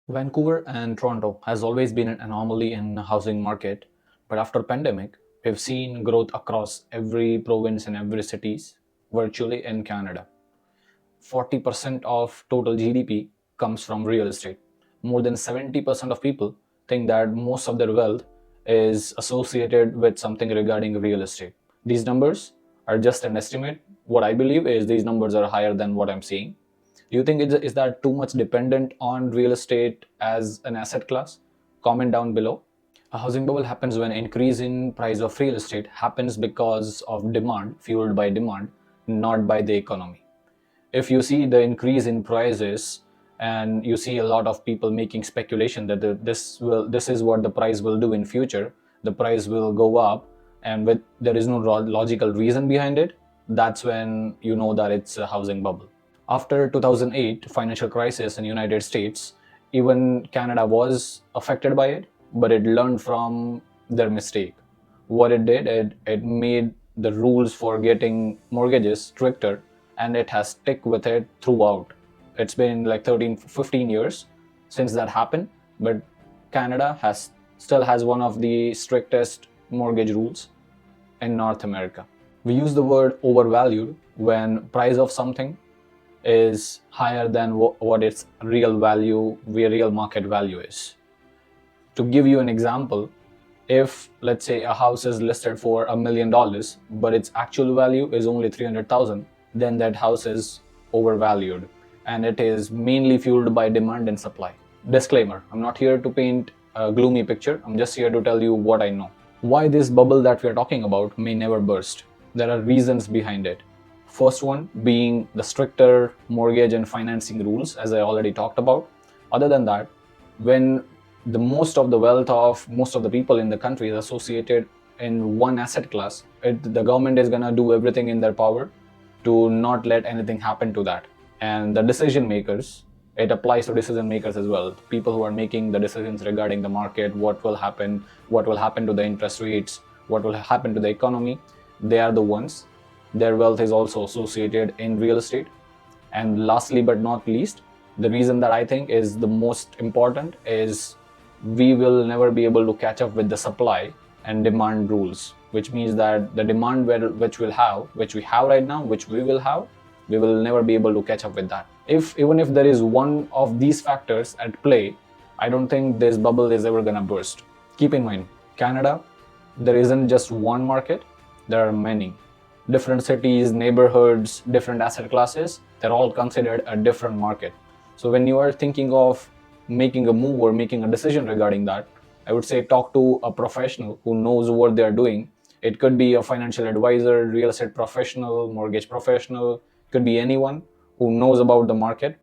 Vancouver and Toronto has always been an anomaly in the housing market, but after pandemic, we've seen growth across every province and every cities virtually in Canada. 40% of total GDP comes from real estate. More than 70% of people think that most of their wealth is associated with something regarding real estate. These numbers are just an estimate. What I believe is these numbers are higher than what I'm seeing. Do you think is that too much dependent on real estate as an asset class? Comment down below. A housing bubble happens when increase in price of real estate happens because of demand, fueled by demand, not by the economy. If you see the increase in prices and you see a lot of people making speculation that this is what the price will do in future, the price will go up, and with there is no logical reason behind it, that's when you know that it's a housing bubble. After 2008 financial crisis in United States, even Canada was affected by it, but it learned from their mistake. What it did, it made the rules for getting mortgages stricter, and it has stuck with it throughout. It's been like 13, 15 years since that happened, but Canada has still has one of the strictest mortgage rules in North America. We use the word overvalued when price of something is higher than what its real value, real market value is. To give you an example, if let's say a house is listed for $1 million, but its actual value is only 300,000, then that house is overvalued, and it is mainly fueled by demand and supply. Disclaimer: I'm not here to paint a gloomy picture. I'm just here to tell you what I know. Why this bubble that we are talking about may never burst. There are reasons behind it. First one being the stricter mortgage and financing rules, as I already talked about. Other than that, when the most of the wealth of most of the people in the country is associated in one asset class, the government is gonna do everything in their power to not let anything happen to that. And the decision makers, it applies to decision makers as well. People who are making the decisions regarding the market, what will happen to the interest rates, what will happen to the economy, they are the ones. Their wealth is also associated in real estate. And lastly but not least, the reason that I think is the most important is we will never be able to catch up with the supply and demand rules, which means that the demand which we have right now, which we will have, we will never be able to catch up with that. Even if there is one of these factors at play, I don't think this bubble is ever gonna burst. Keep in mind, Canada, there isn't just one market, there are many. Different cities, neighborhoods, different asset classes, they're all considered a different market. So when you are thinking of making a move or making a decision regarding that, I would say talk to a professional who knows what they're doing. It could be a financial advisor, real estate professional, mortgage professional, could be anyone who knows about the market